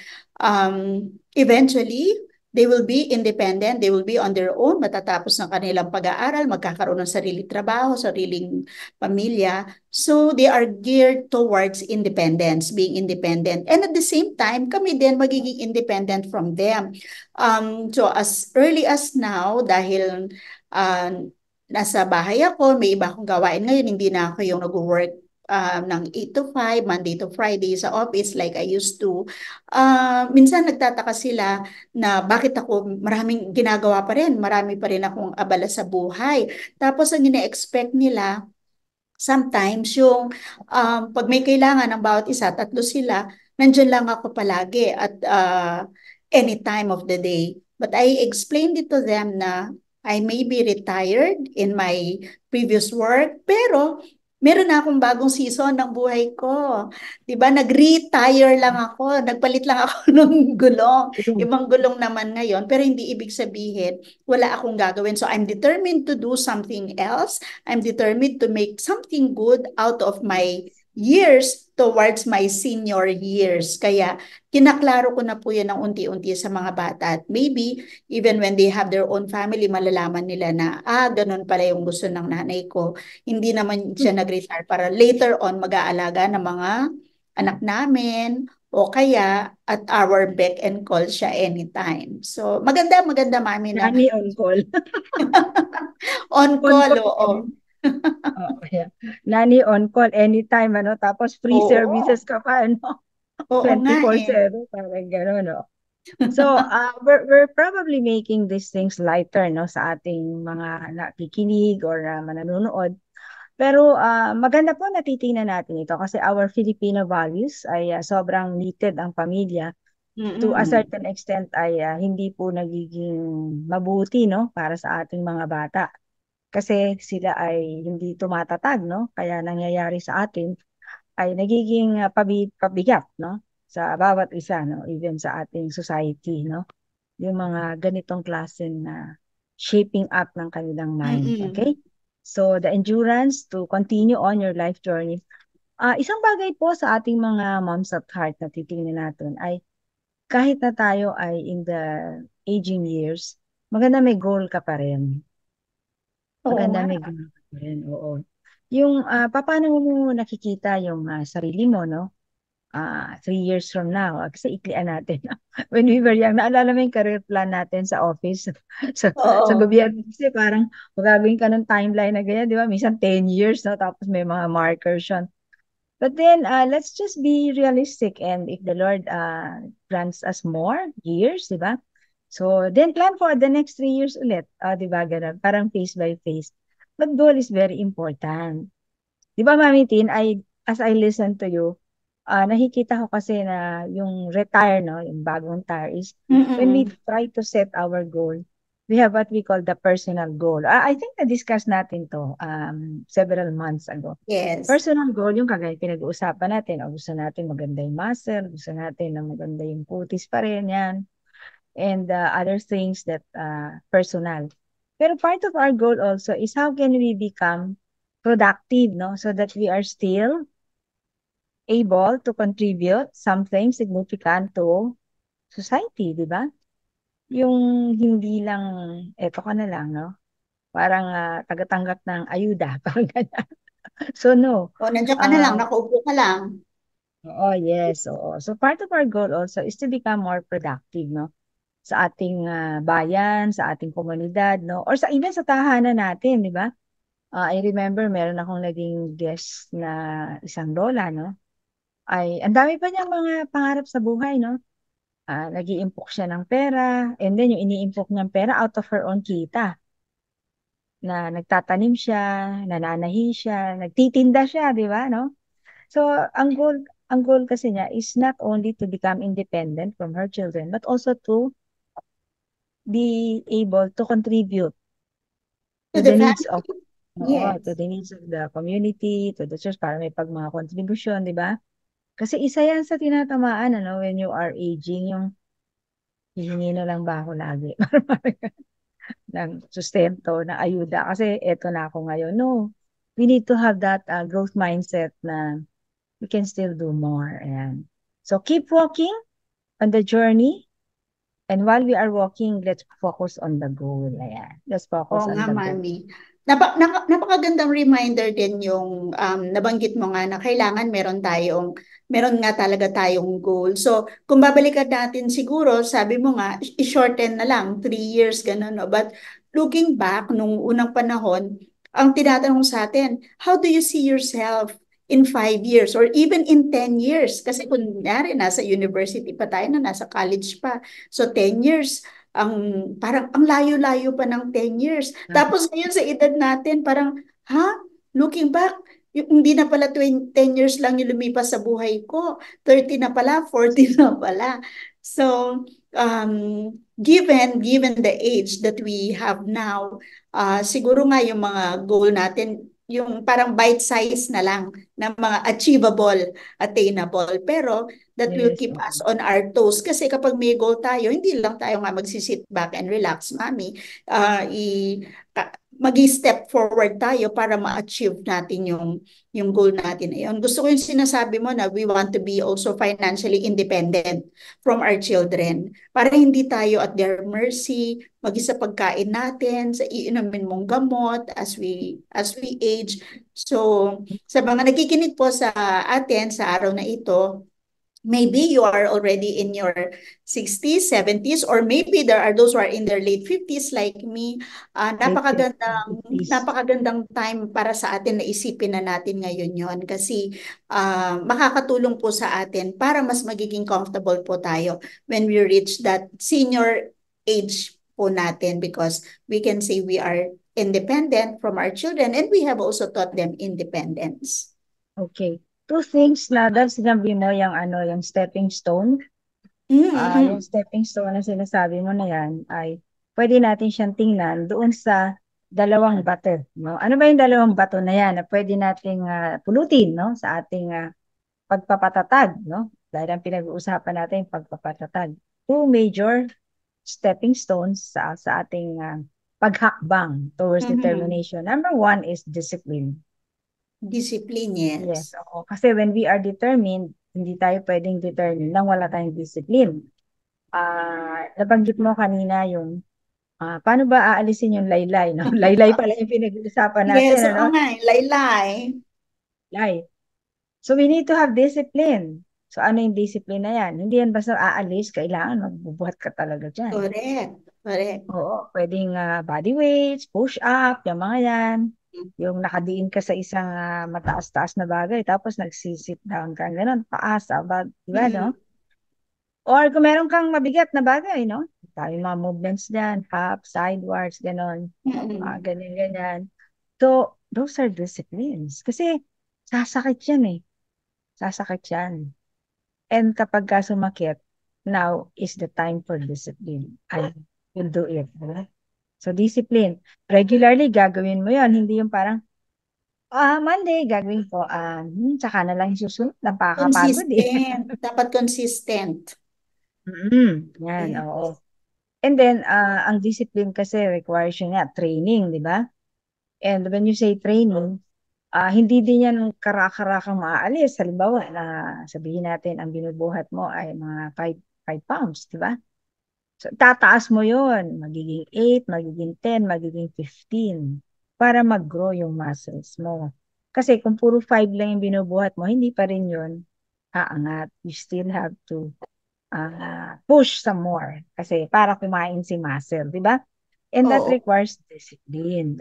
eventually, they will be independent, they will be on their own, matatapos ng kanilang pag-aaral, magkakaroon ng sariling trabaho, sariling pamilya. So they are geared towards independence, being independent. And at the same time, kami din magiging independent from them. So as early as now, dahil nasa bahay ako, may iba akong gawain ngayon, hindi na ako yung nag-work ng 8 to 5, Monday to Friday sa office like I used to. Minsan nagtataka sila na bakit ako maraming ginagawa pa rin, marami pa rin akong abala sa buhay. Tapos ang ina-expect nila, sometimes yung pag may kailangan ng bawat isa, 3 sila, nandyan lang ako palagi at any time of the day. But I explained it to them na I may be retired in my previous work, pero meron na akong bagong season ng buhay ko. 'Di ba? Nag-retire lang ako, nagpalit lang ako ng gulong. Ibang gulong naman ngayon, pero hindi ibig sabihin wala akong gagawin. So I'm determined to do something else. I'm determined to make something good out of my years towards my senior years. Kaya kinaklaro ko na po yan ng unti-unti sa mga bata. At maybe even when they have their own family, malalaman nila na, ganun pala yung gusto ng nanay ko. Hindi naman siya nag-retire para later on mag-aalaga ng mga anak namin o kaya at our beck and call siya anytime. So maganda, Mami. Nani on call. On call, oo. Yeah. Nani on call anytime, tapos free services ka pa, 24/7, parang gano'n, no? So, we're probably making these things lighter, no, sa ating mga nakikinig or manonood. Pero maganda po natitingnan natin ito kasi our Filipino values ay sobrang needed ang pamilya. To a certain extent ay hindi po nagiging mabuti, no, para sa ating mga bata. Kasi sila ay hindi tumatatag, no? Kaya nangyayari sa atin ay nagiging pabigat, no? Sa bawat isa, no? Even sa ating society, no? Yung mga ganitong klase na shaping up ng kanilang mind, okay? So, the endurance to continue on your life journey. Isang bagay po sa ating mga moms at heart na titingnan natin ay kahit na tayo ay in the aging years, maganda may goal ka pa rin. Maganda may goal ka pa rin, oo. Yung paano mo nakikita yung sarili mo, no? 3 years from now, kasi iklian natin. When we were young, naalala mo yung career plan natin sa office, sa gobyerno. Kasi parang magagawin ka ng timeline na ganyan, di ba? Minsan 10 years, no? Tapos may mga markers yun. But then, let's just be realistic. And if the Lord grants us more years, di ba? So, then plan for the next 3 years ulit. Di ba, ganun? Parang phase by phase. But goal is very important. Di ba, Mami Tin, as I listen to you, nakikita ko kasi na yung retire, no, yung bagong tire is when we Mm-mm. try to set our goal, we have what we call the personal goal. I think na-discuss natin to several months ago. Yes. Personal goal, yung kagaya pinag-uusapan natin, o gusto natin maganda yung muscle, gusto natin na maganda yung kutis pa rin yan, and other things that personal. Pero part of our goal also is how can we become productive, no? So that we are still able to contribute something significant to society, di ba? Yung hindi lang, eto ka na lang, no? Parang tagatanggap ng ayuda, parang ganyan. So no. O, nandiyan ka na lang, nakaupo ka lang. Oo, yes, oo. So part of our goal also is to become more productive, no? Sa ating bayan, sa ating komunidad, no? Or sa even sa tahanan natin, di ba? I remember meron akong naging guest na isang lola, no? Ay, ang dami pa niyang mga pangarap sa buhay, no? Nag-iimpok siya ng pera, and then yung iniimpok niyang pera out of her own kita, na nagtatanim siya, nananahi siya, nagtitinda siya, di ba, no? So, ang goal kasi niya is not only to become independent from her children, but also to be able to contribute To to the the needs of, family. oo, Yes. to the needs of the community, to the church, para may pag mga contribution, di ba? Kasi isa yan sa tinatamaan, ano, when you are aging, yung hihingi na lang ba ako lagi ng sustento, ng ayuda, kasi eto na ako ngayon. No, we need to have that growth mindset na we can still do more. Ayan. So keep walking on the journey, and while we are walking, let's focus on the goal. Ayan. Let's focus Oo on nga, the goal. Mami. Napakagandang reminder din yung nabanggit mo nga na kailangan meron nga talaga tayong goal. So, kung babalikan natin siguro, sabi mo nga, i-shorten na lang, 3 years, ganun, no? But looking back, nung unang panahon, ang tinatanong sa atin, how do you see yourself in 5 years or even in 10 years? Kasi kunyari, nasa university pa tayo na, nasa college pa. So, 10 years, parang ang layo-layo pa ng 10 years. Tapos ngayon sa edad natin, parang, looking back, hindi na pala 10 years lang yung lumipas sa buhay ko. 30 na pala, 40 na pala. So, given the age that we have now, siguro nga yung mga goal natin, yung parang bite size na lang na mga achievable, attainable. Pero that will Yes, keep oo. us on our toes. Kasi kapag may goal tayo, hindi lang tayo nga magsisit back and relax, Mami. Uh, i, Mag-step forward tayo para ma-achieve natin yung goal natin. Ayun. Gusto ko yung sinasabi mo na we want to be also financially independent from our children. Para hindi tayo at their mercy, mag-isa pagkain natin, sa iinumin mong gamot as we age. So, sa mga nakikinig po sa atin sa araw na ito, maybe you are already in your 60s, 70s, or maybe there are those who are in their late 50s like me. Late 50s, Napakagandang time para sa atin na isipin na natin ngayon yon kasi makakatulong po sa atin para mas magiging comfortable po tayo when we reach that senior age po natin because we can say we are independent from our children and we have also taught them independence. Okay. Two things na dahil sinabi mo yung stepping stone. Yung stepping stone na sinasabi mo na yan ay pwede natin siyang tingnan doon sa dalawang bato. No? Ano ba yung dalawang bato na yan na pwede nating pulutin, no? Sa ating pagpapatatag, no? Dahil ang pinag-uusapan natin pagpapatatag. Two major stepping stones sa ating paghakbang towards determination. Number one is discipline. Discipline, Yes, yes. oo. Kasi when we are determined, hindi tayo pwedeng determined nang wala tayong discipline. Nabanggit mo kanina yung paano ba aalisin yung laylay, no? Laylay pala yung pinag-uusapan natin, Yes, oo ano? nga, laylay. Lay. So we need to have discipline. So ano yung discipline na yan? Hindi yan basta aalis, kailangan magbubuhat ka talaga dyan. Correct. Oo, pwedeng body weights, push up, yung mga yan. Yung nakadiin ka sa isang mataas-taas na bagay, tapos nagsisit down ka, ganun, taas, di ba, no? Or kung meron kang mabigat na bagay, no? Tayo mga movements dyan, up, sidewards, ganun, ganyan. So, those are disciplines. Kasi, sasakit yan eh. Sasakit yan. And kapag ka sumakit, now is the time for discipline. I will do it. Right? So, discipline. Regularly, gagawin mo yon. Hindi yung parang, Monday, gagawin ko. Tsaka na lang yung susunod. Napakapagod eh. Consistent. Dapat consistent. Yan, oo. And then, ang discipline kasi requires yun nga, training, di ba? And when you say training, hindi din yan kara-karakang maaalis. Halimbawa, na sabihin natin, ang binubuhat mo ay mga 5 pounds, di ba? So, tataas mo yun. Magiging 8, magiging 10, magiging 15 para mag-grow yung muscles mo. Kasi kung puro 5 lang yung binubuhat mo, hindi pa rin yun aangat. You still have to push some more. Kasi para kumain si muscle, di ba? And that requires discipline.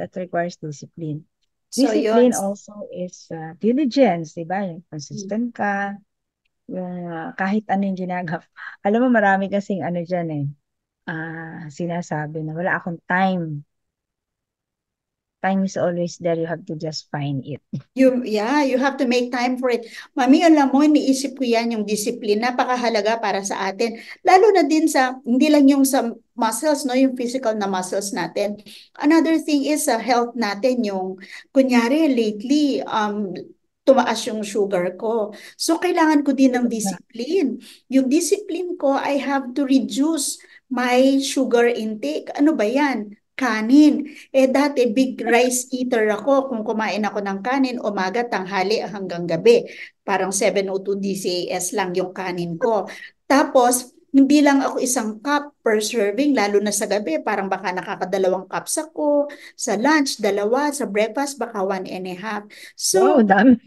So, Discipline yun. also is diligence, di ba? Yung consistent ka, yung kahit ano yung ginagawa. Alam mo, marami kasing ano dyan eh, sinasabi na wala akong time. Time is always there. You have to just find it. You have to make time for it. Mami, alam mo, iniisip ko yan, yung discipline, napakahalaga para sa atin. Lalo na din sa, hindi lang yung sa muscles, no, yung physical na muscles natin. Another thing is sa health natin, yung, kunyari, lately, tumaas yung sugar ko. So, kailangan ko din ng discipline. Yung discipline ko, I have to reduce my sugar intake. Ano ba yan? Kanin. Dati big rice eater ako. Kung kumain ako ng kanin, umaga, tanghali, hanggang gabi. Parang 702 DCAS lang yung kanin ko. Tapos, hindi lang ako isang cup per serving, lalo na sa gabi. Parang baka nakakadalawang cups ako. Sa lunch, 2. Sa breakfast, baka 1.5. So, dami.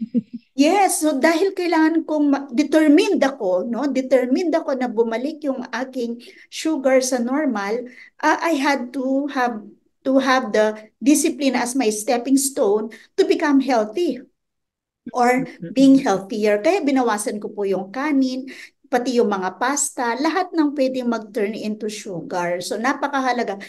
yes, so dahil kailangan kong determined ako, no? Determined ako na bumalik yung aking sugar sa normal, I had to have the discipline as my stepping stone to become healthy or being healthier. Kaya binawasan ko po yung kanin, pati yung mga pasta, lahat ng pwedeng mag-turn into sugar. So napakahalaga.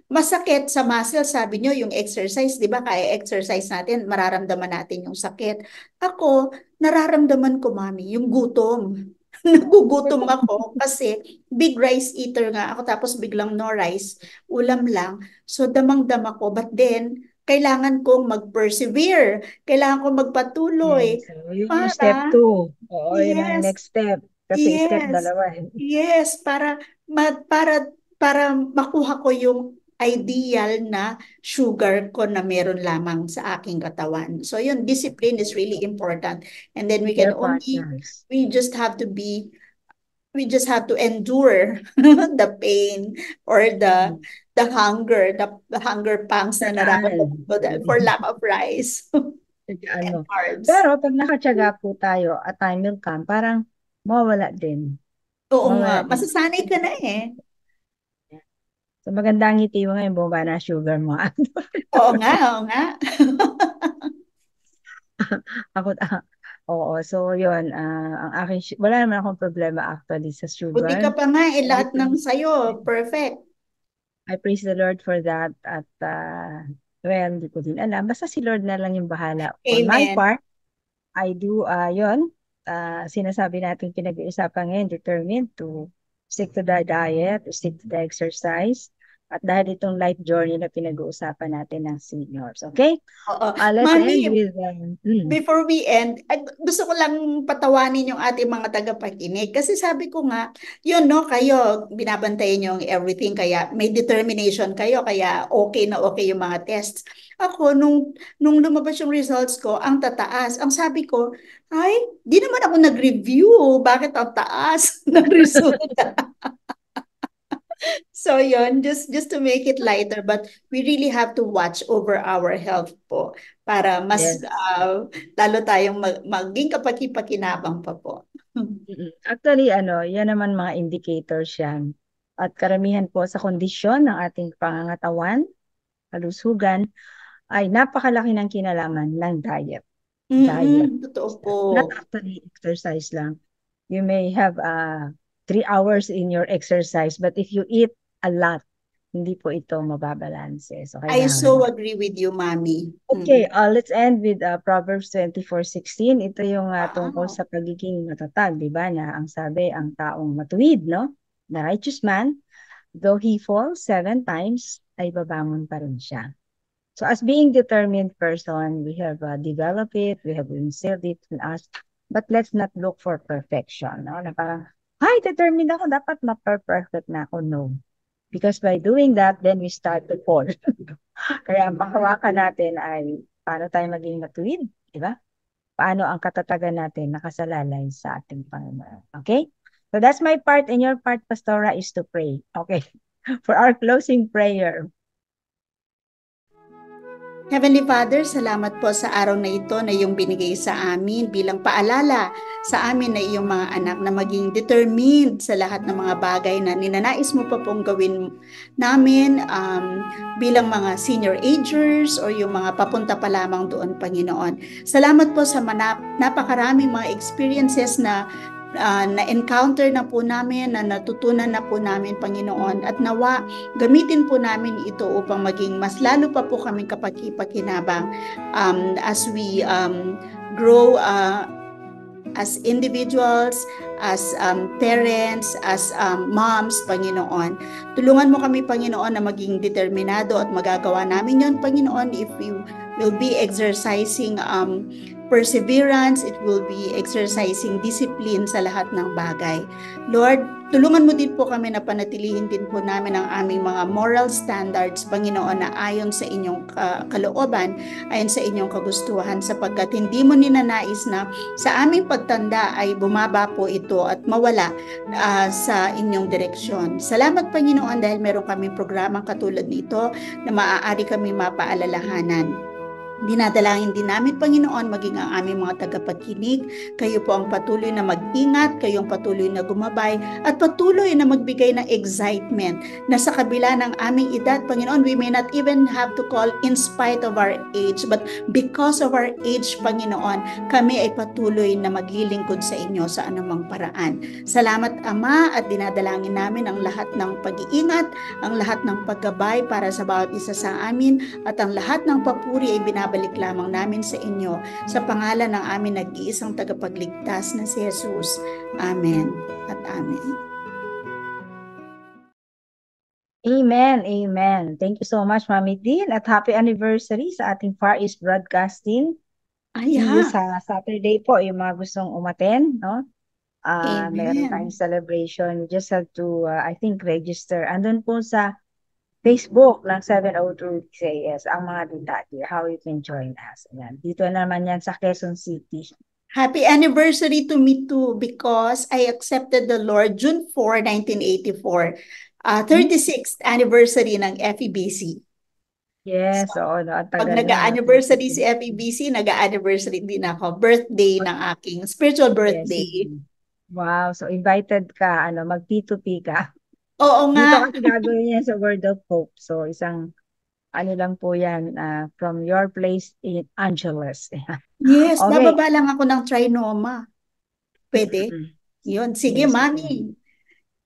Masakit sa muscle, sabi nyo, yung exercise, di ba? Kaya exercise natin, mararamdaman natin yung sakit. Ako, nararamdaman ko, mami, yung gutom. Nagugutom ako kasi big rice eater nga ako, tapos biglang no rice, ulam lang. So damang-dama ko. But then, kailangan kong mag-persevere. Kailangan kong magpatuloy. Yes. So, yun yung step 2. Oo, yun ang Yes. next step. Kasi step 2. Yes, para makuha ko yung ideal na sugar ko na meron lamang sa aking katawan. So yun, discipline is really important. And then we just have to endure the pain or the hunger pangs na nararamdaman for lack of rice and carbs. Pero pag nakatyaga po tayo, a time will come, parang mawawala din. Oo nga, masasanay ka na eh. So magandang ngiti mo ngayon, bumaba na sugar mo. Oo nga. Oo, so yun, ang aking, wala naman akong problema actually sa sugar. Buti ka pa nga, lahat ng sayo, perfect. I praise the Lord for that at well, hindi ko din alam. Basta si Lord na lang yung bahala. Amen. For my part, I do, sinasabi natin pinag-uusapan ngayon, determined to stick to the diet, to stick to the exercise, at dahil itong life journey na pinag-uusapan natin ng seniors. Okay? Oo. Let's Mami, end with... before we end, gusto ko lang patawanin yung ating mga tagapakinig. Kasi sabi ko nga, yun no, kayo, binabantayan yung everything, kaya may determination kayo, kaya okay na okay yung mga tests. Ako, nung lumabas yung results ko, ang tataas. Ang sabi ko, ay, di naman ako nag-review. Bakit ang taas ng resulta? So yun, just to make it lighter, but we really have to watch over our health po para mas lalo tayong maging kapaki-pakinabang pa po. Actually, yan naman mga indicators yan. At karamihan po sa kondisyon ng ating pangangatawan, kalusugan, ay napakalaki ng kinalaman ng diet. Diet. Totoo po. Not actually exercise lang. You may have 3 hours in your exercise, but if you eat a lot, hindi po ito mababalanse. So, I kailangan. so agree with you, Mami. Okay, let's end with Proverbs 24:16. Ito yung tungkol Wow. sa pagiging matatag, di ba? Na ang sabi, ang taong matuwid, no? The righteous man, though he falls 7 times, ay babangon pa rin siya. So as being determined person, we have developed it, we have instilled it in us, but let's not look for perfection. No? Na parang, ay, determined ako, dapat ma-perfect na ako. No. Because by doing that, then we start to fall. Kaya ang panghawakan natin ay paano tayo maging matuwid, di ba? Paano ang katatagan natin nakasalalay sa ating Panginoon. Okay? So that's my part, and your part, Pastora, is to pray. Okay? For our closing prayer. Heavenly Father, salamat po sa araw na ito na iyong binigay sa amin bilang paalala sa amin na iyong mga anak na maging determined sa lahat ng mga bagay na ninanais mo pa pong gawin namin bilang mga senior agers or yung mga papunta pa lamang doon, Panginoon. Salamat po sa napakaraming mga experiences na na-encounter na po namin, na natutunan na po namin, Panginoon, at nawa, gamitin po namin ito upang maging mas lalo pa po kaming kapaki-pakinabang as we grow as individuals, as parents, as moms, Panginoon. Tulungan mo kami, Panginoon, na maging determinado at magagawa namin yon, Panginoon, if we will be exercising perseverance, it will be exercising discipline sa lahat ng bagay. Lord, tulungan mo din po kami na panatilihin din po namin ang aming mga moral standards, Panginoon, na ayon sa inyong kalooban, ayon sa inyong kagustuhan, sapagkat hindi mo ninanais na sa aming pagtanda ay bumaba po ito at mawala sa inyong direksyon. Salamat, Panginoon, dahil meron kaming programang katulad nito na maaari kami mapaalalahanan. Dinadalangin din namin, Panginoon, maging ang aming mga tagapakinig. Kayo po ang patuloy na mag-ingat, kayong patuloy na gumabay, at patuloy na magbigay ng excitement na sa kabila ng aming edad, Panginoon, we may not even have to call in spite of our age, but because of our age, Panginoon, kami ay patuloy na maglilingkod sa inyo sa anumang paraan. Salamat, Ama, at dinadalangin namin ang lahat ng pag-iingat, ang lahat ng paggabay para sa bawat isa sa amin, at ang lahat ng papuri ay binabalik lamang namin sa inyo sa pangalan ng aming nag-iisang tagapagligtas na si Jesus. Amen at amen. Amen, amen. Thank you so much, Mami Dean, at happy anniversary sa ating Far East Broadcasting. See you sa Saturday po, yung mga gustong umaten, no? Meron tayong celebration. You just have to, I think, register. Andun po sa Facebook ng 702 CAS ang mga detalye, how you can join us. Ayan. Dito naman yan sa Quezon City. Happy anniversary to me too, because I accepted the Lord June 4, 1984. 36th anniversary ng FEBC. Yes, so, oo. No, pag nag-anniversary si FEBC, nag-anniversary din ako. Birthday ng aking spiritual birthday. Yes, wow, so invited ka, mag P2P ka. Oo nga. Dito kasi gagawin yan sa Word of Hope. So, isang, lang po yan, from your place in Angeles. Yes, okay. Nababa lang ako ng Trinoma. Pwede? Yun. Sige, yes, Mami.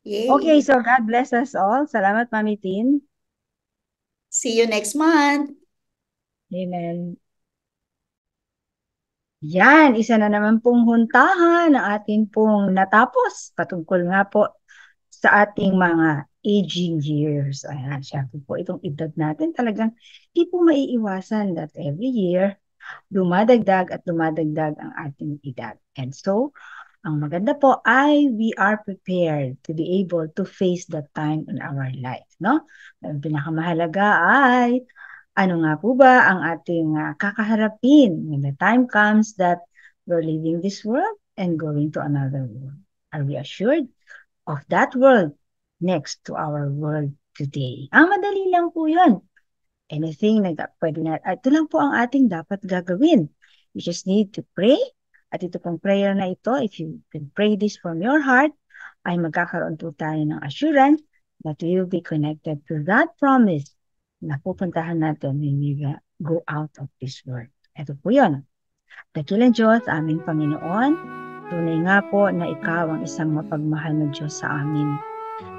Yay. Okay, so God bless us all. Salamat, Mami Tin. See you next month. Amen. Yan, isa na naman pong huntahan ng ating pong natapos. Patungkol nga po sa ating mga aging years. Ayan, syempre po, itong edad natin talagang hindi po maiiwasan that every year, dumadagdag at dumadagdag ang ating edad. And so, ang maganda po ay we are prepared to be able to face that time in our life. No? Ang pinakamahalaga ay, ano nga po ba ang ating kakaharapin when the time comes that we're leaving this world and going to another world? Are we assured of that world next to our world today? Madali lang po yun. Anything na pwede na, ito lang po ang ating dapat gagawin. You just need to pray. At ito pong prayer na ito, if you can pray this from your heart, ay magkakaroon po tayo ng assurance that we will be connected to that promise na pupuntahan natin when we go out of this world. Ito po yun. Dakilang Diyos, aming Panginoon, tunay nga po na Ikaw ang isang mapagmahal na Diyos sa amin.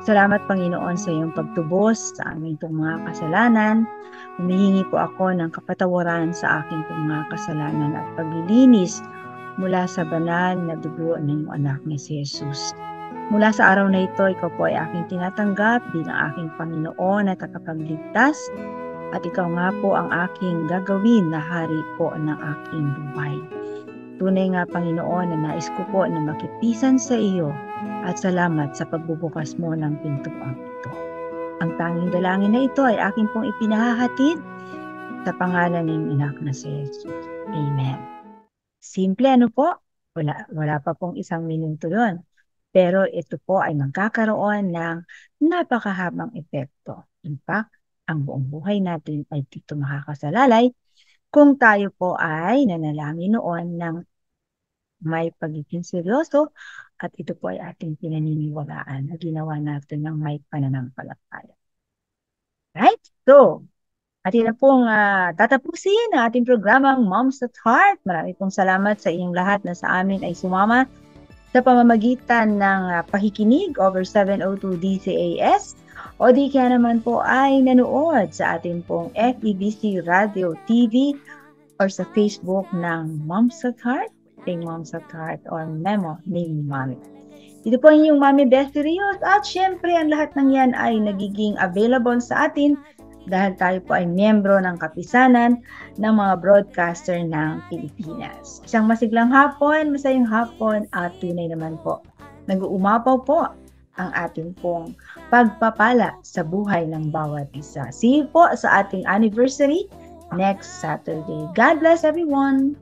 Salamat, Panginoon, sa iyong pagtubos sa aming mga kasalanan. Humihingi po ako ng kapatawaran sa aking mga kasalanan at paglilinis mula sa banal na dugo ng iyong anak na si Jesus. Mula sa araw na ito, Ikaw po ay aking tinatanggap bilang aking Panginoon at tagapagligtas, at Ikaw nga po ang aking gagawin na hari po ng aking buhay. Tunay nga, Panginoon, na nais ko po na makipisan sa iyo at salamat sa pagbubukas mo ng pintuang ito. Ang tanging dalangin na ito ay aking pong ipinahahatid sa pangalan ng anak na si Jesus. Amen. Simple po? Wala pa pong 1 minuto doon. Pero ito po ay magkakaroon ng napakahabang epekto. In fact, ang buong buhay natin ay dito makakasalalay kung tayo po ay nanalangin noon ng may pagiging seryoso at ito po ay ating pinaniniwalaan na ginawa natin ng may pananampalataya. Right? So, atin na pong tatapusin ang ating programang Moms at Heart. Marami pong salamat sa inyong lahat na sa amin ay sumama sa pamamagitan ng pakikinig over 702 DCAS o di kaya naman po ay nanood sa ating pong FEBC Radio TV or sa Facebook ng Moms at Heart, Ting Moms at Heart or Memo ni Mami. Ito po ang inyong Mami Bestie Rios at syempre ang lahat ng yan ay nagiging available sa atin dahil tayo po ay miyembro ng kapisanan ng mga broadcaster ng Pilipinas. Isang masiglang hapon, masayang hapon at tunay naman po. Nag-uumapaw po ang ating pong pagpapala sa buhay ng bawat isa. See you po sa ating anniversary next Saturday. God bless everyone!